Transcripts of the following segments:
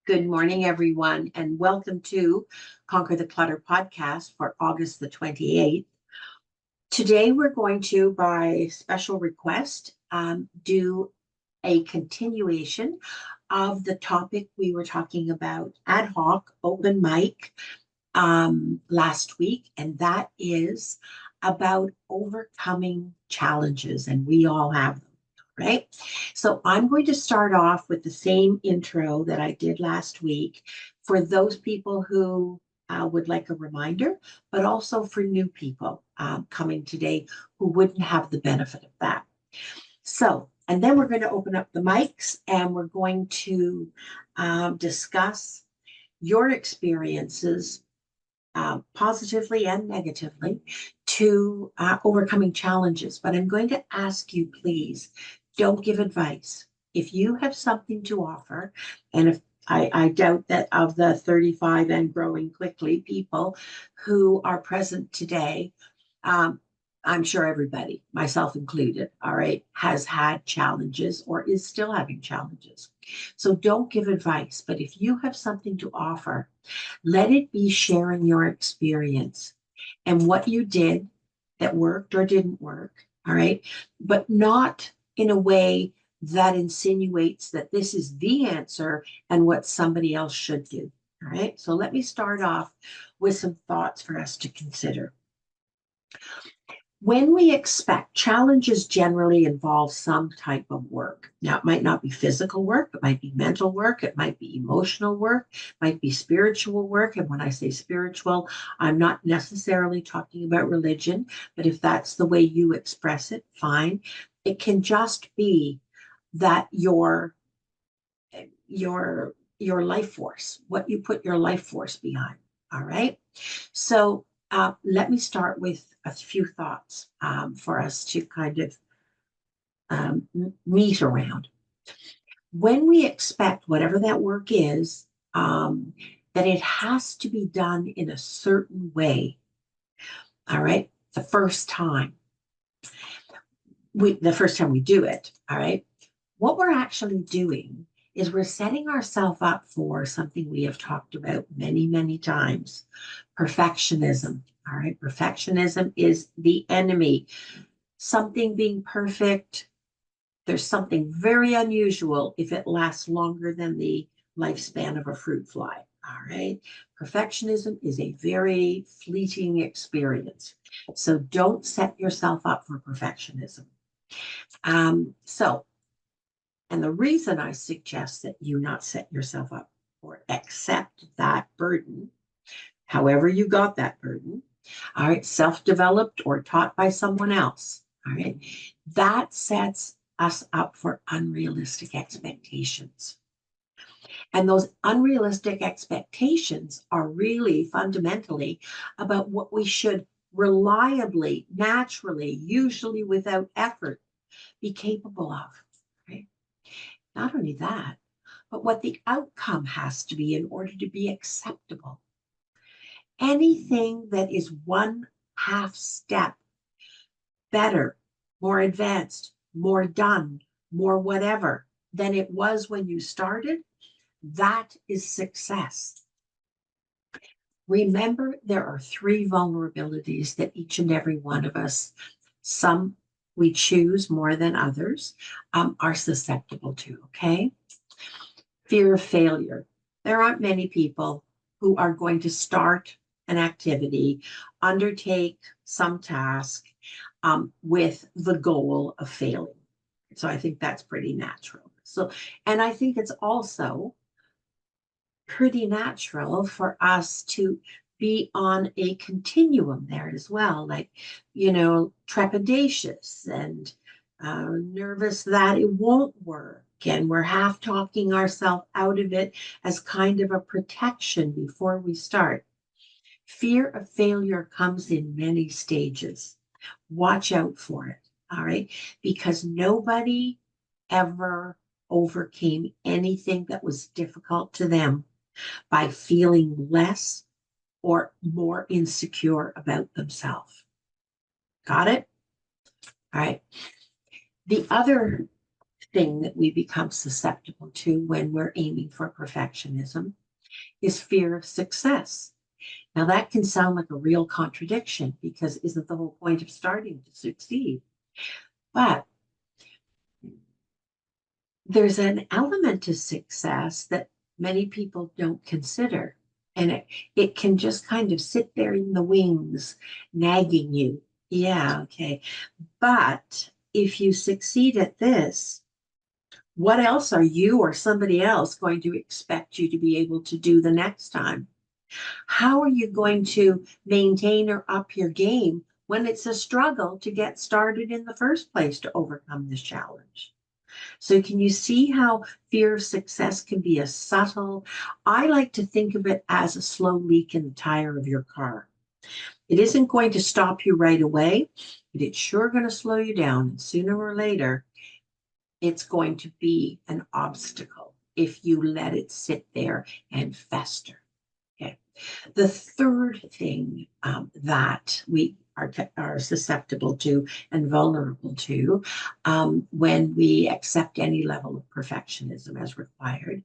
Good morning, everyone, and welcome to Conquer the Clutter podcast for August the 28th. Today, we're going to, by special request, do a continuation of the topic we were talking about ad hoc open mic last week, and that is about overcoming challenges, and we all have them. Right? So I'm going to start off with the same intro that I did last week for those people who would like a reminder, but also for new people coming today who wouldn't have the benefit of that. So, and then we're going to open up the mics and we're going to discuss your experiences positively and negatively to overcoming challenges. But I'm going to ask you, please, don't give advice. If you have something to offer, and if I doubt that of the 35 and growing quickly people who are present today, I'm sure everybody, myself included, all right, has had challenges or is still having challenges. So don't give advice, but if you have something to offer, let it be sharing your experience and what you did that worked or didn't work, all right, but not in a way that insinuates that this is the answer and what somebody else should do, all right? So let me start off with some thoughts for us to consider. When we expect, challenges generally involve some type of work. Now, it might not be physical work, it might be mental work, it might be emotional work, it might be spiritual work. And when I say spiritual, I'm not necessarily talking about religion, but if that's the way you express it, fine. It can just be that your life force, what you put your life force behind. All right. So let me start with a few thoughts for us to kind of meet around. When we expect whatever that work is, that it has to be done in a certain way, all right, the first time we do it, all right, what we're actually doing is we're setting ourselves up for something we have talked about many, many times, perfectionism. All right, perfectionism is the enemy. Something being perfect, there's something very unusual if it lasts longer than the lifespan of a fruit fly. All right, perfectionism is a very fleeting experience. So don't set yourself up for perfectionism. And the reason I suggest that you not set yourself up or accept that burden, however you got that burden, all right, self-developed or taught by someone else, all right, that sets us up for unrealistic expectations. And those unrealistic expectations are really fundamentally about what we should reliably, naturally, usually without effort, be capable of, right? Not only that, but what the outcome has to be in order to be acceptable. Anything that is one half step better, more advanced, more done, more whatever than it was when you started, that is success. Remember, there are 3 vulnerabilities that each and every one of us, some we choose more than others, are susceptible to, okay? Fear of failure. There aren't many people who are going to start an activity, undertake some task with the goal of failing. So I think that's pretty natural. So, and I think it's also pretty natural for us to be on a continuum there as well, like, trepidatious and nervous that it won't work. And we're half talking ourselves out of it as kind of a protection before we start. Fear of failure comes in many stages. Watch out for it, all right? Because nobody ever overcame anything that was difficult to them by feeling less or more insecure about themselves. Got it? All right. The other thing that we become susceptible to when we're aiming for perfectionism is fear of success. Now, that can sound like a real contradiction because isn't the whole point of starting to succeed? But there's an element to success that many people don't consider. And it can just kind of sit there in the wings, nagging you. Yeah, okay. But if you succeed at this, what else are you or somebody else going to expect you to be able to do the next time? How are you going to maintain or up your game when it's a struggle to get started in the first place to overcome this challenge? So, can you see how fear of success can be a subtle? I like to think of it as a slow leak in the tire of your car. It isn't going to stop you right away, but it's sure going to slow you down. And sooner or later, it's going to be an obstacle if you let it sit there and fester. Okay. The third thing that we are susceptible to and vulnerable to when we accept any level of perfectionism as required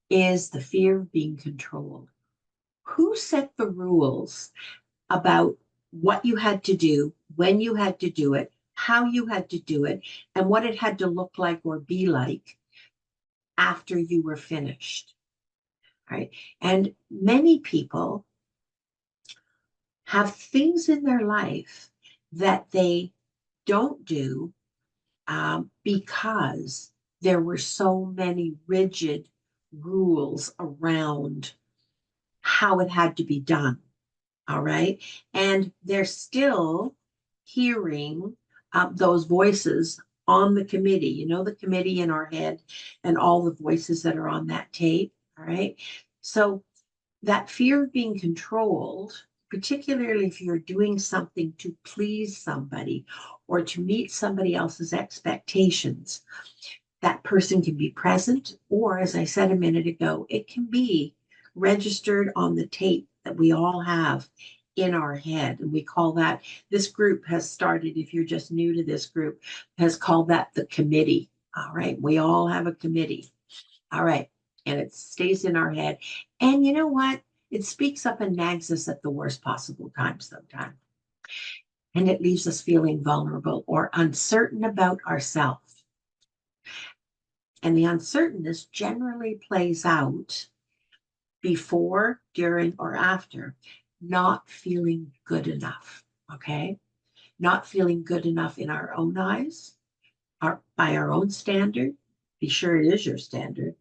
is the fear of being controlled. Who set the rules about what you had to do, when you had to do it, how you had to do it, and what it had to look like or be like after you were finished? Right? And many people have things in their life that they don't do because there were so many rigid rules around how it had to be done. All right. And they're still hearing those voices on the committee, the committee in our head and all the voices that are on that tape. All right. So that fear of being controlled, particularly if you're doing something to please somebody or to meet somebody else's expectations, that person can be present, or as I said a minute ago, it can be registered on the tape that we all have in our head. And we call that, this group has started, if you're just new to this group, has called that the committee. All right. We all have a committee. All right. And it stays in our head. And you know what? It speaks up and nags us at the worst possible time sometimes. And it leaves us feeling vulnerable or uncertain about ourselves. And the uncertainness generally plays out before, during, or after not feeling good enough. Okay. Not feeling good enough in our own eyes, by our own standard. Be sure it is your standard.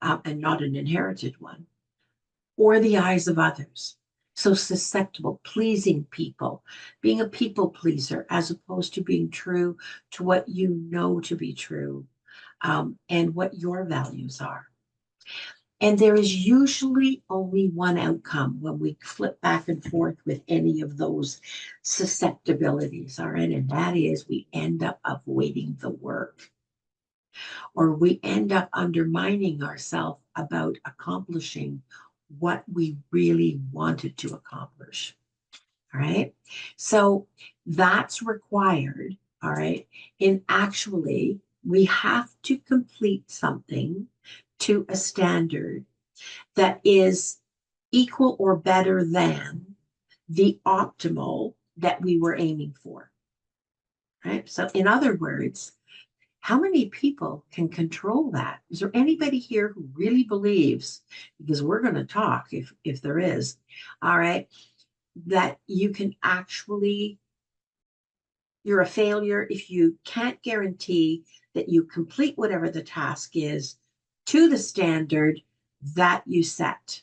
And not an inherited one, or the eyes of others. So susceptible, pleasing people, being a people pleaser, as opposed to being true to what you know to be true and what your values are. And there is usually only one outcome when we flip back and forth with any of those susceptibilities, all right? And that is we end up avoiding the work, or we end up undermining ourselves about accomplishing what we really wanted to accomplish. All right. So that's required. All right. And actually, we have to complete something to a standard that is equal or better than the optimal that we were aiming for. Right. So, in other words, how many people can control that? Is there anybody here who really believes, because we're going to talk if there is, all right, that you can actually, you're a failure if you can't guarantee that you complete whatever the task is to the standard that you set.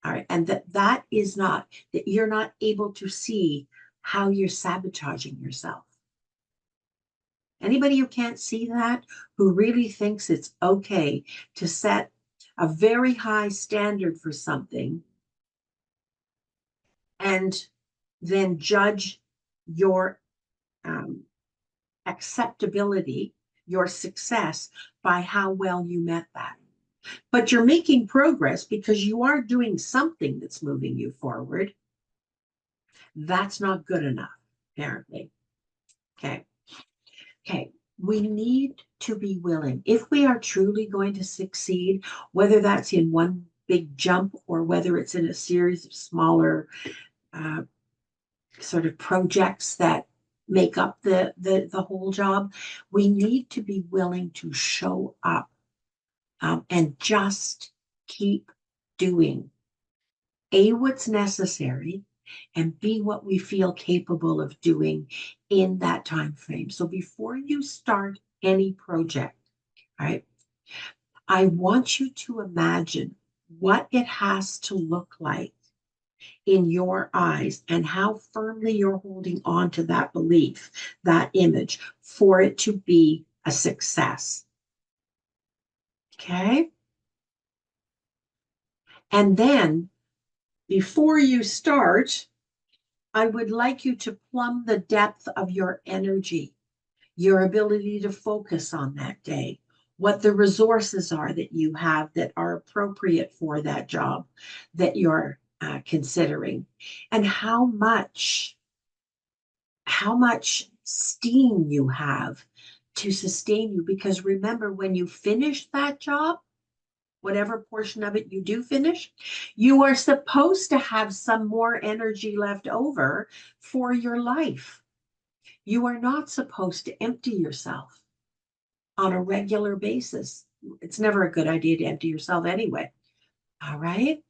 All right. And that is not, that you're not able to see how you're sabotaging yourself. Anybody who can't see that, who really thinks it's okay to set a very high standard for something and then judge your acceptability, your success by how well you met that. But you're making progress because you are doing something that's moving you forward. That's not good enough, apparently. Okay. Okay. we need to be willing, if we are truly going to succeed, whether that's in one big jump or whether it's in a series of smaller uh, sort of projects that make up the whole job, we need to be willing to show up and just keep doing what's necessary, and B, what we feel capable of doing in that time frame. So before you start any project, right, I want you to imagine what it has to look like in your eyes and how firmly you're holding on to that belief, that image, for it to be a success. Okay? And then before you start, I would like you to plumb the depth of your energy, your ability to focus on that day, what the resources are that you have that are appropriate for that job that you're considering, and how much steam you have to sustain you. Because remember, when you finish that job, whatever portion of it you do finish, you are supposed to have some more energy left over for your life. You are not supposed to empty yourself on a regular basis. It's never a good idea to empty yourself anyway. All right.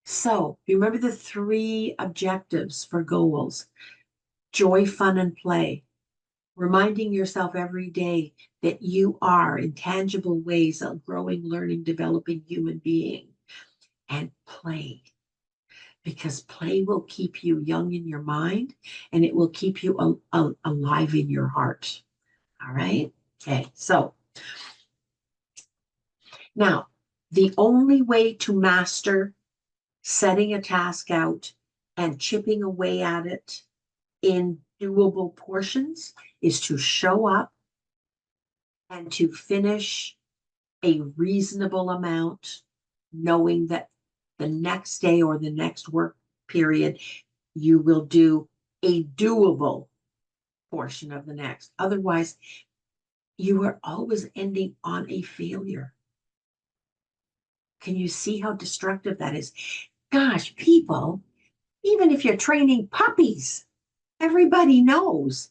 So remember the three objectives for goals: joy, fun, and play. Reminding yourself every day that you are, in tangible ways, a growing, learning, developing human being. And play, because play will keep you young in your mind and it will keep you alive in your heart. All right. Okay. So now, the only way to master setting a task out and chipping away at it in doable portions is to show up and to finish a reasonable amount, knowing that the next day or the next work period, you will do a doable portion of the next. Otherwise, you are always ending on a failure. Can you see how destructive that is? Gosh, people, even if you're training puppies, everybody knows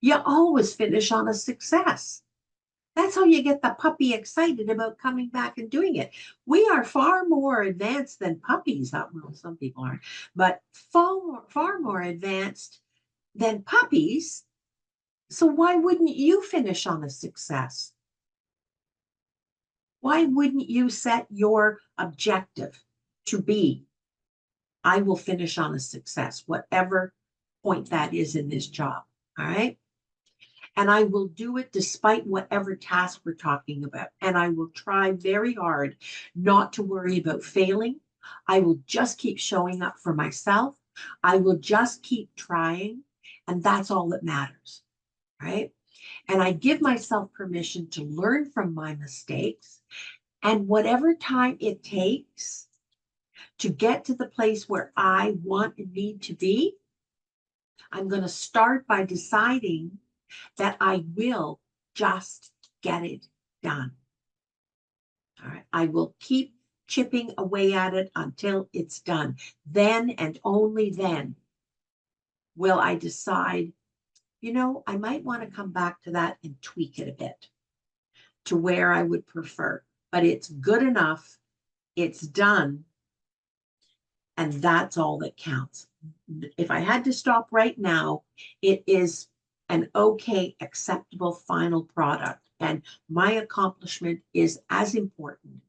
you always finish on a success. That's how you get the puppy excited about coming back and doing it. We are far more advanced than puppies. Well, some people aren't, but far more advanced than puppies. So why wouldn't you finish on a success? Why wouldn't you set your objective to be, I will finish on a success, whatever point that is in this job? All right. And I will do it despite whatever task we're talking about. And I will try very hard not to worry about failing. I will just keep showing up for myself. I will just keep trying. And that's all that matters. Right. And I give myself permission to learn from my mistakes. And whatever time it takes to get to the place where I want and need to be, I'm going to start by deciding that I will just get it done. All right. I will keep chipping away at it until it's done. Then and only then will I decide, I might want to come back to that and tweak it a bit to where I would prefer. But it's good enough. It's done. And that's all that counts. If I had to stop right now, it is an okay, acceptable final product. And my accomplishment is as important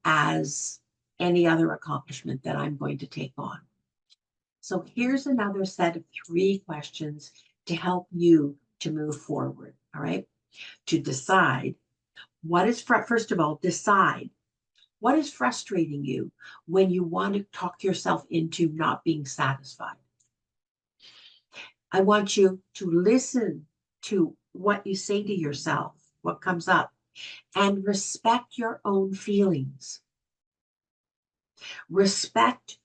as any other accomplishment that I'm going to take on. So here's another set of 3 questions to help you to move forward. All right. To decide what is, first of all, decide what is frustrating you when you want to talk yourself into not being satisfied. I want you to listen to what you say to yourself, what comes up, and respect your own feelings. Respect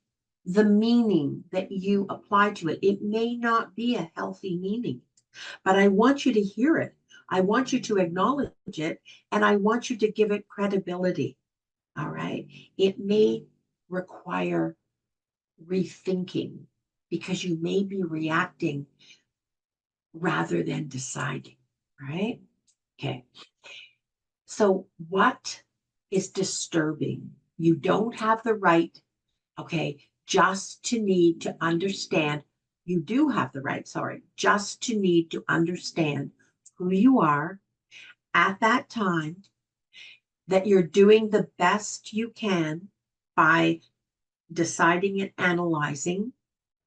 the meaning that you apply to it. It may not be a healthy meaning, but I want you to hear it. I want you to acknowledge it, and I want you to give it credibility. All right. It may require rethinking because you may be reacting rather than deciding. Right. Okay. So, what is disturbing? You don't have the right, okay, just to need to understand. You do have the right, sorry, just to need to understand who you are at that time, that you're doing the best you can by deciding and analyzing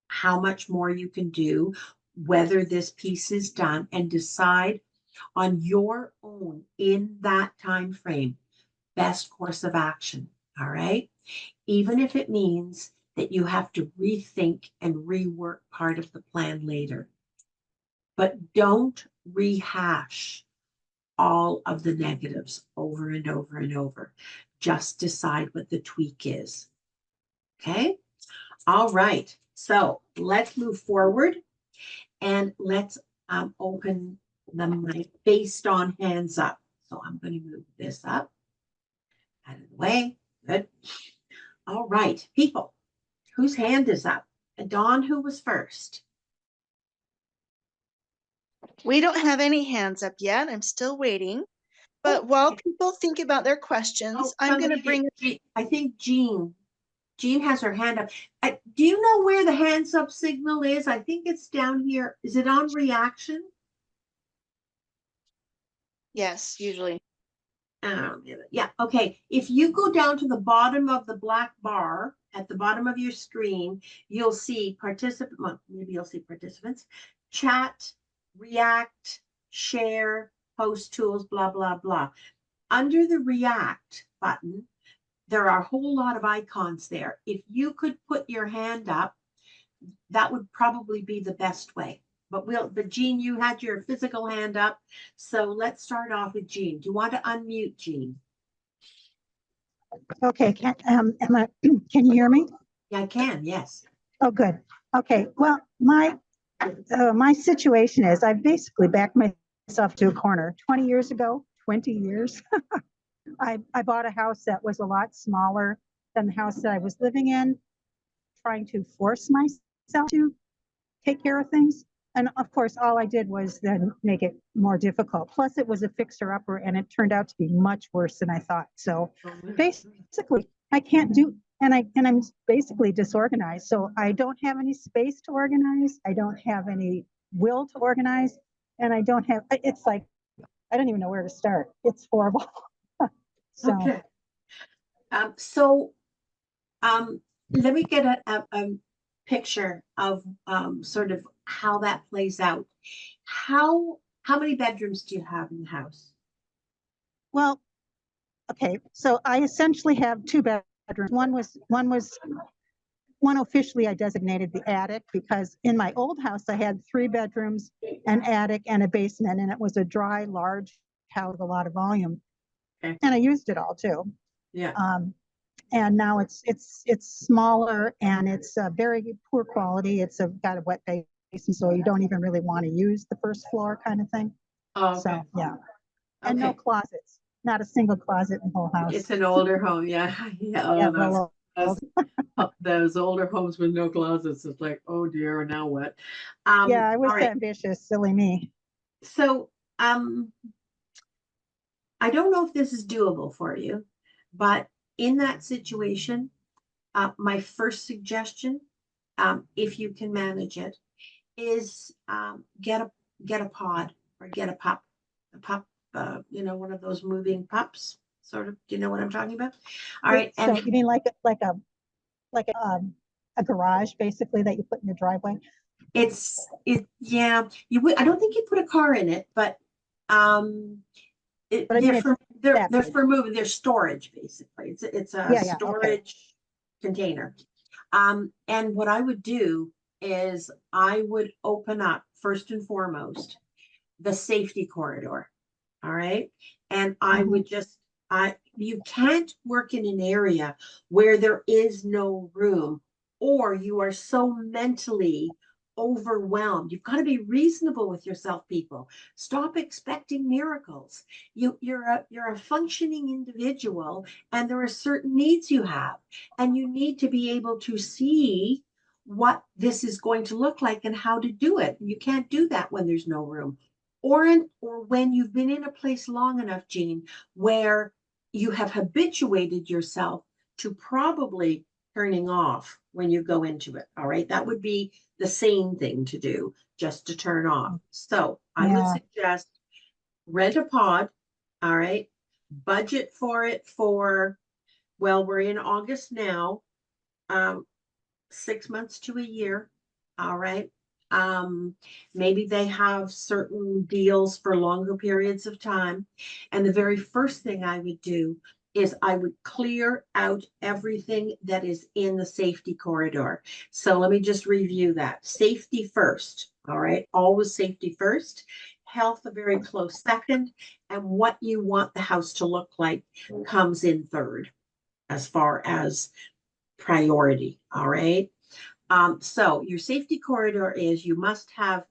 how much more you can do, whether this piece is done, and decide on your own in that time frame best course of action. All right. Even if it means that you have to rethink and rework part of the plan later. But don't rehash all of the negatives over and over and over. Just decide what the tweak is. Okay. All right. So let's move forward and let's open the mic based on hands up. So I'm going to move this up out of the way. Good. All right, people, whose hand is up? Dawn, who was first? We don't have any hands up yet. I'm still waiting. But while people think about their questions, I'm going to bring. I think Jean. Jean has her hand up. Do you know where the hands up signal is? I think it's down here. Is it on reaction? Yes, usually. Yeah, okay. If you go down to the bottom of the black bar at the bottom of your screen, you'll see participant, well, maybe you'll see participants, chat, react, share, post tools, blah, blah, blah. Under the react button, there are a whole lot of icons there. If you could put your hand up, that would probably be the best way. But Jean, you had your physical hand up. So let's start off with Jean. Do you want to unmute Jean? Okay, Emma, can you hear me? Yeah, I can, yes. Oh, good. Okay, well, my situation is I've basically backed myself to a corner. 20 years ago, 20 years, I bought a house that was a lot smaller than the house that I was living in, trying to force myself to take care of things. And of course, all I did was then make it more difficult. Plus, it was a fixer-upper, and it turned out to be much worse than I thought. So basically, I can't do, and I'm basically disorganized. So I don't have any space to organize. I don't have any will to organize, and I don't have. It's like I don't even know where to start. It's horrible. So. Okay. Let me get a picture of sort of how that plays out. How many bedrooms do you have in the house? Well, okay, so I essentially have two bedrooms. One officially I designated the attic because in my old house I had 3 bedrooms, an attic, and a basement, and it was a dry, large house with a lot of volume. Okay. And I used it all too. Yeah. And now it's smaller and it's very poor quality. It's got a wet basement, so you don't even really want to use the first floor kind of thing. Oh, okay. So yeah, and Okay. no closets, not a single closet in the whole house. It's an older home, yeah. Yeah, Yeah, those older homes with no closets. It's like, oh dear, now what? yeah, I was all right. ambitious, silly me. So I don't know if this is doable for you, but in that situation, my first suggestion, if you can manage it, is get a pod or get a pup, one of those moving pups, sort of. Do you know what I'm talking about? All right. So you mean like a garage basically that you put in your driveway? Yeah. I don't think you put a car in it, but But I mean, they're for moving. They're storage basically. It's a Yeah, storage container. And what I would do is I would open up first and foremost the safety corridor. All right. And I would you can't work in an area where there is no room, or you are so mentally overwhelmed. You've got to be reasonable with yourself, people. Stop expecting miracles. You're a functioning individual, and there are certain needs you have, and you need to be able to see what this is going to look like and how to do it. You can't do that when there's no room, or when you've been in a place long enough, Jean, where you have habituated yourself to probably turning off when you go into it. All right, that would be the same thing to do, just to turn off. So I would Yeah. suggest rent a pod. All right, budget for it for, well, we're in August now, 6 months to a year. All right. Maybe they have certain deals for longer periods of time. And the very first thing I would do is I would clear out everything that is in the safety corridor. So let me just review that. Safety first. All right. Always safety first. Health a very close second. And what you want the house to look like comes in third as far as priority. All right. So your safety corridor is you must have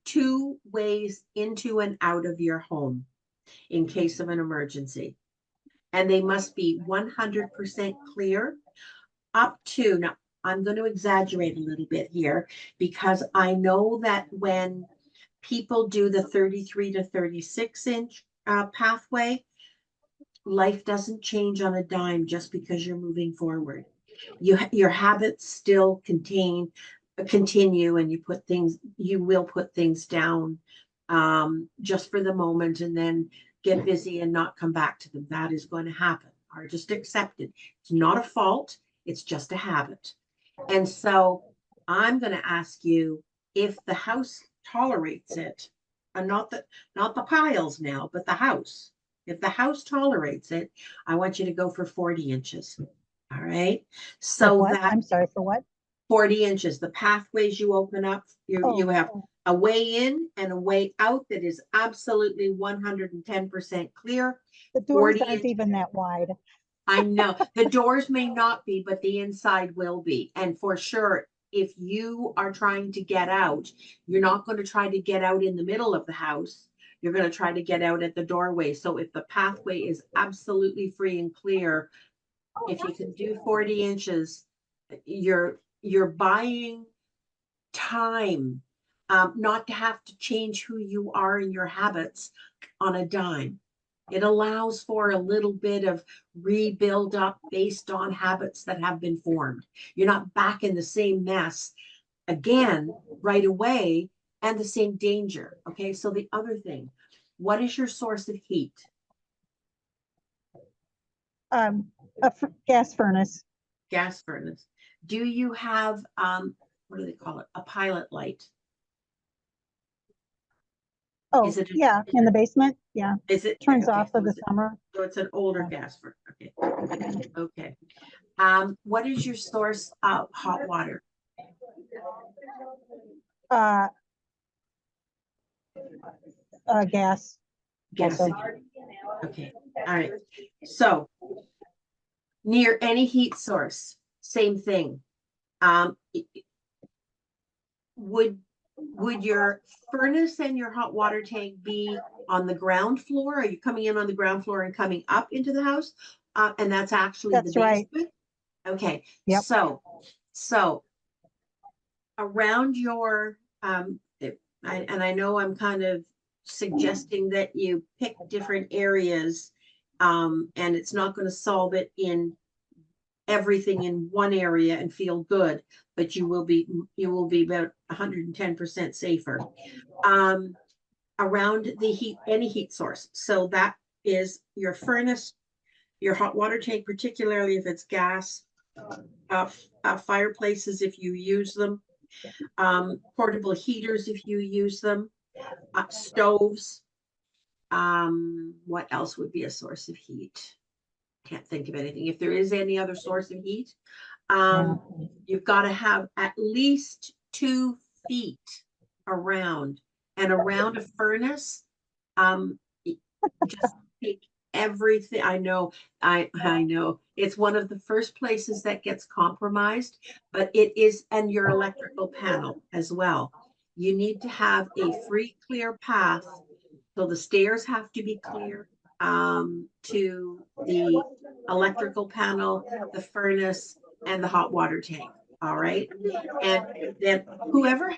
2 ways into and out of your home in case of an emergency. And they must be 100% clear up to, now I'm going to exaggerate a little bit here because I know that when people do the 33 to 36 inch pathway, life doesn't change on a dime just because you're moving forward. Your habits still continue, and you will put things down just for the moment and then get busy and not come back to them. That is going to happen, or just accept it. It's not a fault, it's just a habit. And so I'm going to ask you if the house tolerates it, and not the piles now, but the house. If the house tolerates it, I want you to go for 40 inches. All right. For So what? that I'm sorry, for what? 40 inches, the pathways you open up, you have Oh, a way in and a way out that is absolutely 110% clear. the doors 40 aren't inches. even that wide. I know the doors may not be, but the inside will be. And for sure, if you are trying to get out, you're not going to try to get out in the middle of the house. You're going to try to get out at the doorway. So if the pathway is absolutely free and clear, if you can do 40 inches, you're buying time, not to have to change who you are and your habits on a dime. It allows for a little bit of rebuild up based on habits that have been formed. You're not back in the same mess again right away, and the same danger. Okay, so the other thing, what is your source of heat? Um, gas furnace. Gas furnace. Do you have what do they call it? A pilot light? Oh, Is it yeah, in the basement. Yeah, is it turns okay, off for so the it's summer. so it's an older Yeah. gas furnace. Okay. Okay. What is your source of hot water? Uh, gas. Gas. Also. Okay. All right. So near any heat source, same thing. Um, would your furnace and your hot water tank be on the ground floor? Are you coming in on the ground floor and coming up into the house? And that's actually the That's right. basement? Okay. Yep. So around your and I know I'm kind of suggesting that you pick different areas, and it's not going to solve it in everything in one area and feel good, but you will be about 110% safer around the heat, any heat source. So that is your furnace, your hot water tank, particularly if it's gas, fireplaces if you use them, portable heaters if you use them, stoves. What else would be a source of heat? Can't think of anything. If there is any other source of heat, you've got to have at least 2 feet around, and around a furnace. Just take everything. I know. It's one of the first places that gets compromised, but it is, and your electrical panel as well. You need to have a free, clear path. So the stairs have to be clear to the electrical panel, the furnace, and the hot water tank. All right. And then whoever,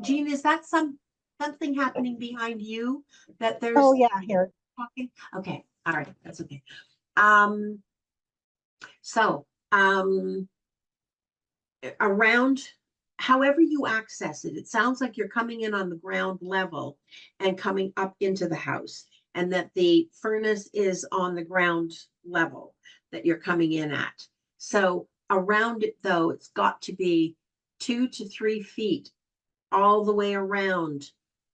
Jean, is that something happening behind you that there's Oh, yeah, here. talking? Okay. All right. That's okay. Um, so, around however you access it, it sounds like you're coming in on the ground level and coming up into the house, and that the furnace is on the ground level that you're coming in at. So around it, though, it's got to be 2 to 3 feet all the way around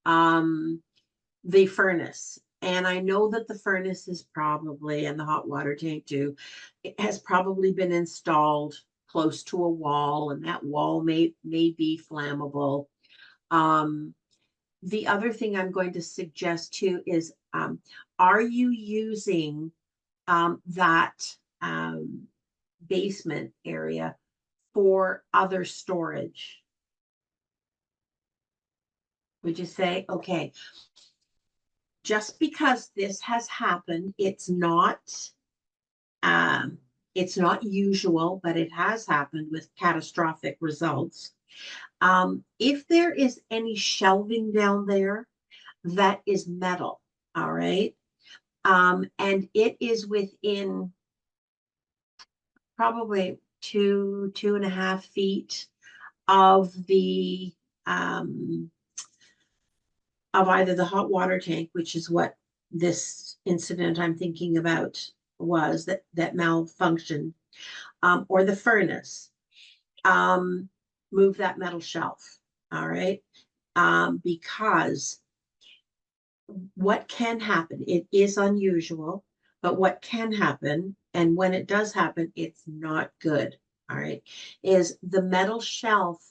the furnace. And I know that the furnace is probably, and the hot water tank too, it has probably been installed close to a wall, and that wall may be flammable. The other thing I'm going to suggest too is, are you using that basement area for other storage? Would you say, okay, just because this has happened, it's not usual, but it has happened with catastrophic results. If there is any shelving down there that is metal, all right, and it is within probably 2.5 feet of the of either the hot water tank, which is what this incident I'm thinking about was, that malfunctioned, or the furnace, move that metal shelf. All right. Because what can happen, it is unusual, but what can happen, and when it does happen, it's not good. All right. Is the metal shelf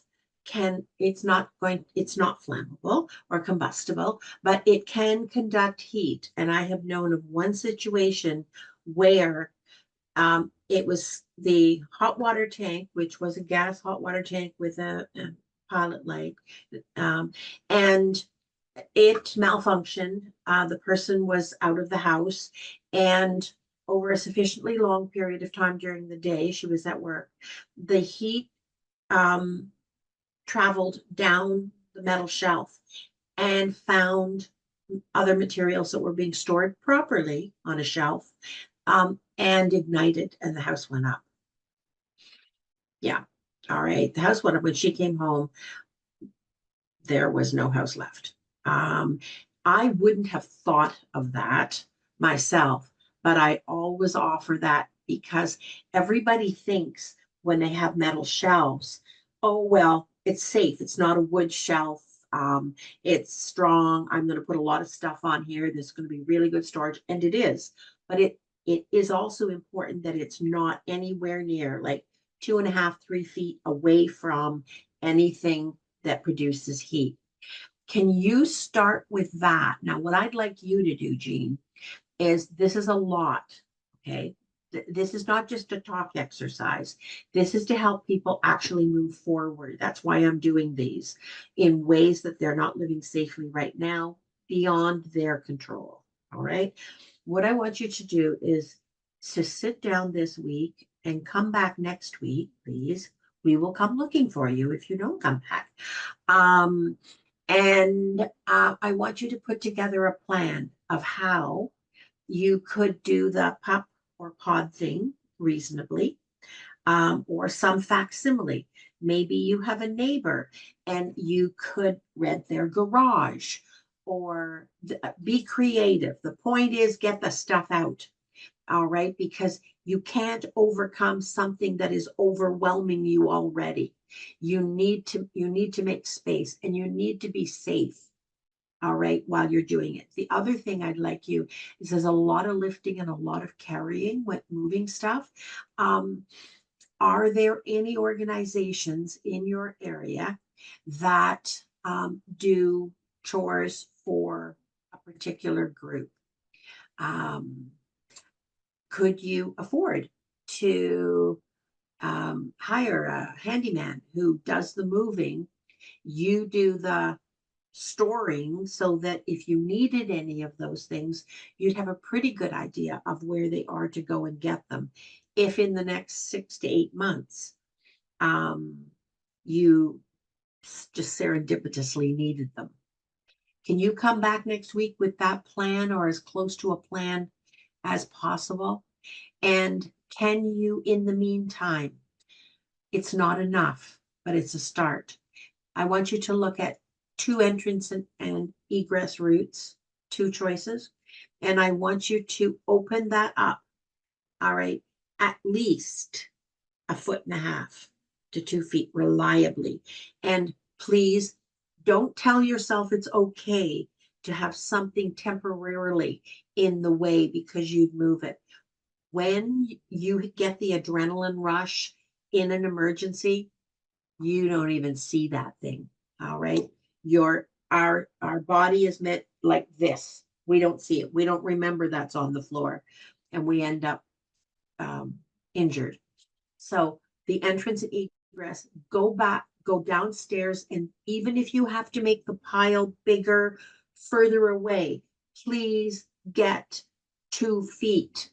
it's not flammable or combustible, but it can conduct heat. And I have known of one situation where it was the hot water tank, which was a gas hot water tank with a pilot light, and it malfunctioned. The person was out of the house, and over a sufficiently long period of time during the day, she was at work. The heat traveled down the metal shelf and found other materials that were being stored properly on a shelf, and ignited, and the house went up. Yeah. All right. The house went up. When she came home, there was no house left. I wouldn't have thought of that myself, but I always offer that because everybody thinks when they have metal shelves, oh, well, it's safe. It's not a wood shelf. It's strong. I'm going to put a lot of stuff on here. There's going to be really good storage. And it is, but it is also important that it's not anywhere near, like 2.5, 3 feet away from anything that produces heat. Can you start with that? Now, what I'd like you to do, Jean, is this is a lot, okay? This is not just a talk exercise. This is to help people actually move forward. That's why I'm doing these in ways that they're not living safely right now, beyond their control, all right? What I want you to do is to sit down this week and come back next week, please. We will come looking for you if you don't come back. And I want you to put together a plan of how you could do the pup or pod thing reasonably, or some facsimile. Maybe you have a neighbor and you could rent their garage, or be creative. The point is, get the stuff out. All right, because you can't overcome something that is overwhelming you already. You need to make space, and you need to be safe, all right, while you're doing it. The other thing I'd like you is, there's a lot of lifting and a lot of carrying with moving stuff. Are there any organizations in your area that do chores for a particular group? Could you afford to hire a handyman who does the moving? You do the storing so that if you needed any of those things, you'd have a pretty good idea of where they are to go and get them. If in the next 6 to 8 months, you just serendipitously needed them. Can you come back next week with that plan or as close to a plan as possible? And can you, in the meantime, it's not enough, but it's a start. I want you to look at 2 entrance and egress routes, 2 choices. And I want you to open that up, all right, at least 1.5 to 2 feet reliably. And please don't tell yourself it's okay to have something temporarily in the way because you'd move it. When you get the adrenaline rush in an emergency, you don't even see that thing. All right. Our body is meant like this. We don't see it. We don't remember that's on the floor, and we end up injured. So the entrance and egress, go back, go downstairs, and even if you have to make the pile bigger, further away, please get 2 feet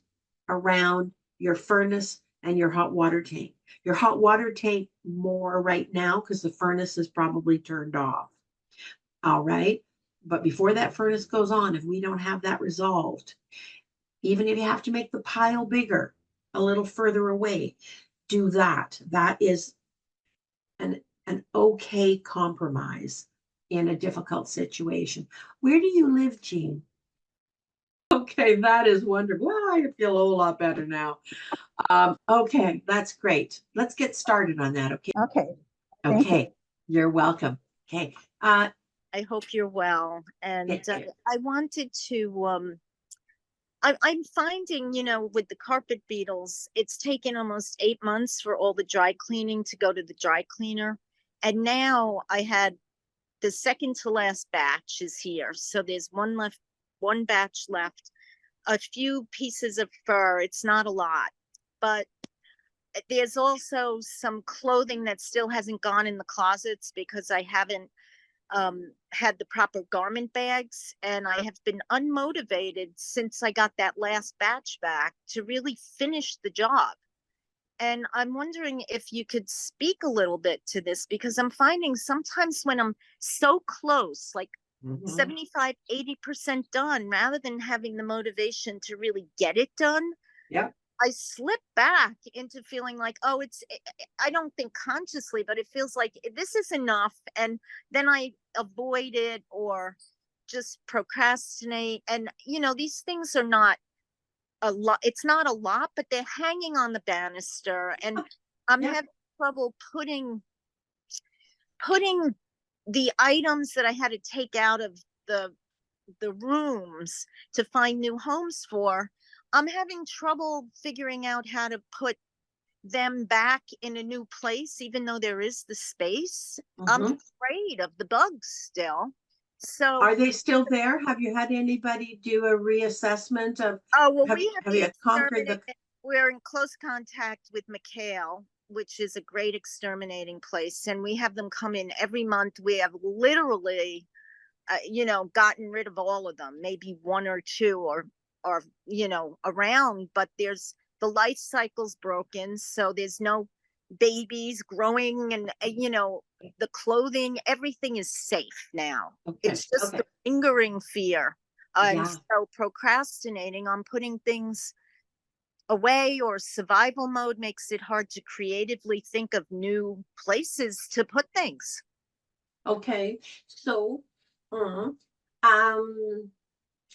around your furnace and your hot water tank. Your hot water tank more right now because the furnace is probably turned off. All right. But before that furnace goes on, if we don't have that resolved, even if you have to make the pile bigger, a little further away, do that. That is an okay compromise in a difficult situation. Where do you live, Jean? Okay, that is wonderful. Well, I feel a whole lot better now. Okay, that's great. Let's get started on that. Okay. Okay, thank you. Okay, you're welcome. Okay. I hope you're well. And Yeah. I wanted to, I'm finding, with the carpet beetles, it's taken almost 8 months for all the dry cleaning to go to the dry cleaner. And now I had the second to last batch is here. So there's one batch left, a few pieces of fur. It's not a lot, but there's also some clothing that still hasn't gone in the closets because I haven't had the proper garment bags, and I have been unmotivated since I got that last batch back to really finish the job. And I'm wondering if you could speak a little bit to this, because I'm finding sometimes when I'm so close, like 75, 80% done, rather than having the motivation to really get it done, Yeah. I slip back into feeling like, oh, I don't think consciously, but it feels like this is enough. And then I avoid it or just procrastinate. And, these things are not a lot. It's not a lot, but they're hanging on the banister. And I'm Yeah. having trouble putting the items that I had to take out of the rooms to find new homes for. I'm having trouble figuring out how to put them back in a new place, even though there is the space. I'm afraid of the bugs still. So Are they still there? Have you had anybody do a reassessment of? well, have you conquered the? We're in close contact with McHale, which is a great exterminating place, and we have them come in every month. We have literally gotten rid of all of them, maybe 1 or 2 or around, but there's the life cycle's broken, so there's no babies growing, and the clothing, everything is safe now. Okay. It's just the lingering fear, and so procrastinating on putting things away or survival mode makes it hard to creatively think of new places to put things. Okay, so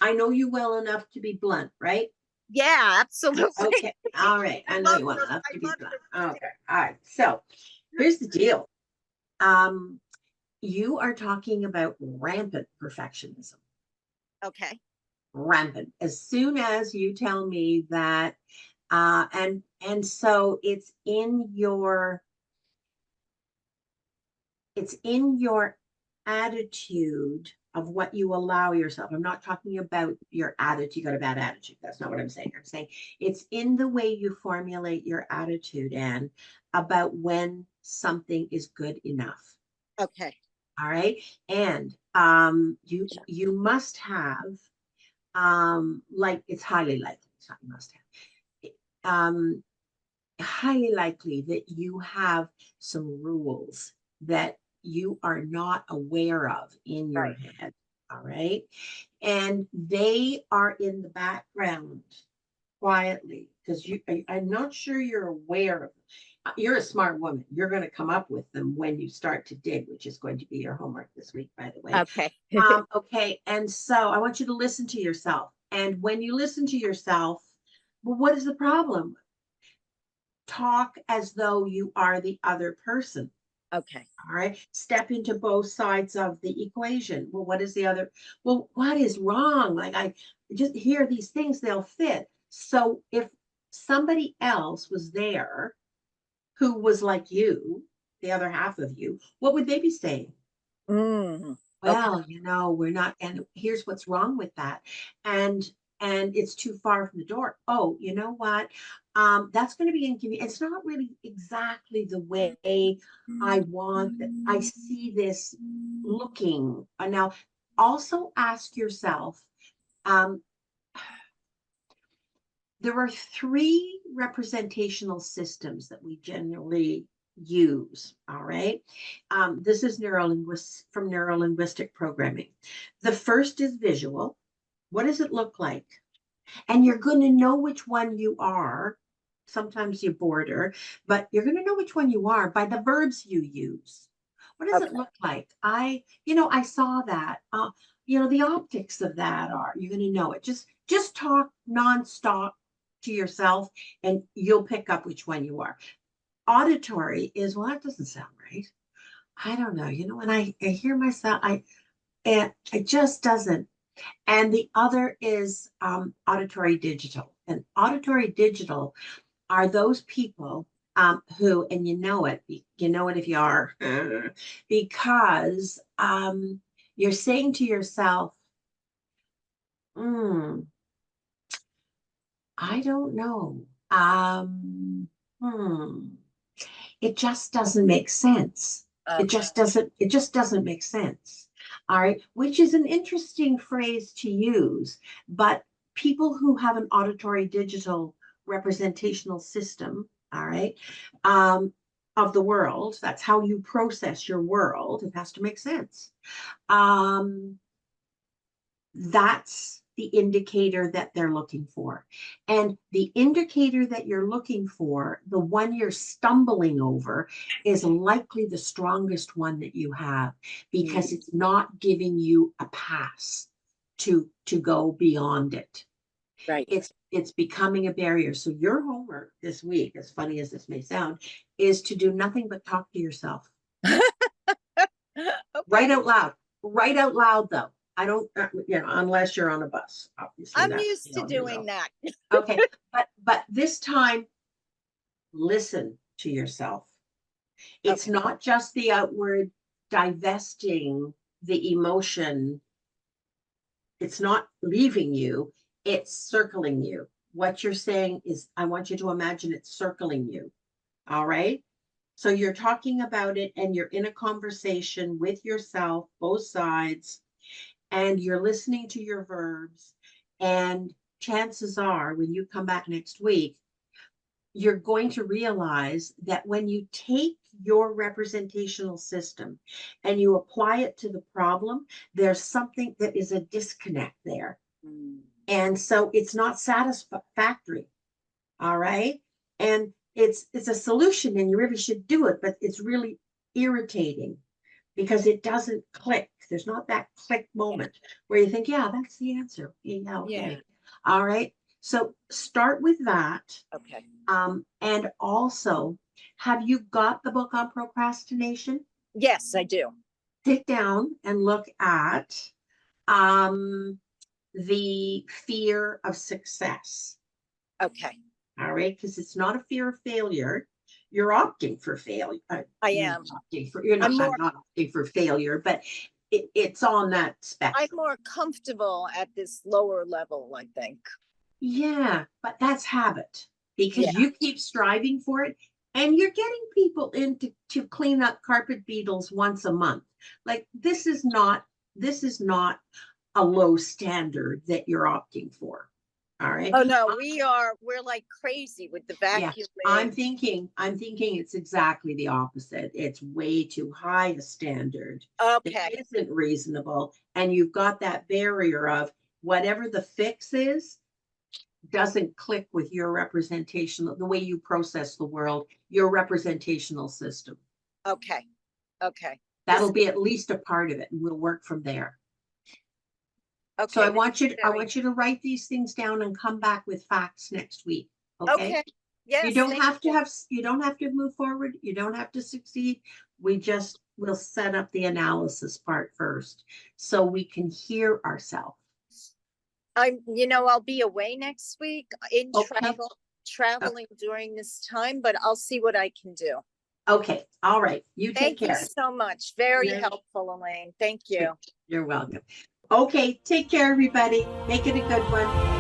I know you well enough to be blunt, right? Yeah, absolutely. Okay, all right. I know you well enough to be blunt. Okay, all right. So here's the deal. You are talking about rampant perfectionism. Okay. Rampant. As soon as you tell me that, and so it's in your attitude of what you allow yourself. I'm not talking about your attitude. You got a bad attitude. That's not what I'm saying. I'm saying it's in the way you formulate your attitude, Anne, about when something is good enough. Okay. All right. And you must have like it's highly likely, it's not you must have. Highly likely that you have some rules that you are not aware of in your Right. head. All right. And they are in the background quietly because I'm not sure you're aware of them. You're a smart woman. You're going to come up with them when you start to dig, which is going to be your homework this week, by the way. Okay. Okay. And so I want you to listen to yourself. And when you listen to yourself, well, what is the problem? Talk as though you are the other person. Okay. All right. Step into both sides of the equation. Well, what is the other? Well, what is wrong? Like I just hear these things, they'll fit. So if somebody else was there who was like you, the other half of you, what would they be saying? Mm, Well, we're not, and here's what's wrong with that. And it's too far from the door. Oh, you know what? That's going to be inconvenient. It's not really exactly the way I want that. I see this looking. Now, also ask yourself, um, there are three representational systems that we generally use. All right. This is from neurolinguistic programming. The first is visual. What does it look like? And you're going to know which one you are. Sometimes you border, but you're going to know which one you are by the verbs you use. What does it Okay. look like? I saw that. The optics of that are, you're going to know it. Just talk nonstop to yourself and you'll pick up which one you are. Auditory is, well, that doesn't sound right. I don't know. When I hear myself, it just doesn't. And the other is auditory digital. And auditory digital are those people who, and you know it if you are, because you're saying to yourself, I don't know. It just doesn't make sense. It Okay. just doesn't make sense. All right, which is an interesting phrase to use, but people who have an auditory digital representational system, all right, of the world, that's how you process your world. It has to make sense. That's the indicator that they're looking for. And the indicator that you're looking for, the one you're stumbling over, is likely the strongest one that you have because it's not giving you a pass to go beyond it. Right. It's becoming a barrier. So your homework this week, as funny as this may sound, is to do nothing but talk to yourself. Right out loud. Right out loud, though. I don't, unless you're on a bus, obviously. I'm that's, used to doing that. Okay, but this time, listen to yourself. It's not just the outward divesting the emotion. It's not leaving you. It's circling you. What you're saying is, I want you to imagine it's circling you. All right. So you're talking about it and you're in a conversation with yourself, both sides, and you're listening to your verbs. And chances are, when you come back next week, you're going to realize that when you take your representational system and you apply it to the problem, there's something that is a disconnect there. And so it's not satisfactory. All right. And it's a solution and you really should do it, but it's really irritating because it doesn't click. There's not that click moment where you think, yeah, that's the answer. Yeah, okay. Yeah. All right. So start with that. Okay. And also, have you got the book on procrastination? Yes, I do. Sit down and look at the fear of success. Okay. All right, because it's not a fear of failure. You're opting for failure. I am. You're not, I'm I'm more, not opting for failure, but it's on that I'm spectrum. more comfortable at this lower level, I think. Yeah, but that's habit because Yeah. you keep striving for it and you're getting people in to clean up carpet beetles once a month. Like this is not a low standard that you're opting for. All right. Oh, no, we're like crazy with the Yeah, vacuum. I'm thinking it's exactly the opposite. It's way too high a standard. Okay, It isn't reasonable. And you've got that barrier of whatever the fix is, doesn't click with your representation, the way you process the world, your representational system. okay, okay. That'll be at least a part of it, and we'll work from there. So Okay. I want you very- to write these things down and come back with facts next week. Okay. Okay, yes. You don't thank have to you. you don't have to move forward. You don't have to succeed. We just will set up the analysis part first so we can hear ourselves. I'll be away next week in Okay. traveling during this time, but I'll see what I can do. Okay. All right. You take Thank you care. so much. Very You're- helpful, Elaine. Thank you. You're welcome. Okay. Take care, everybody. Make it a good one.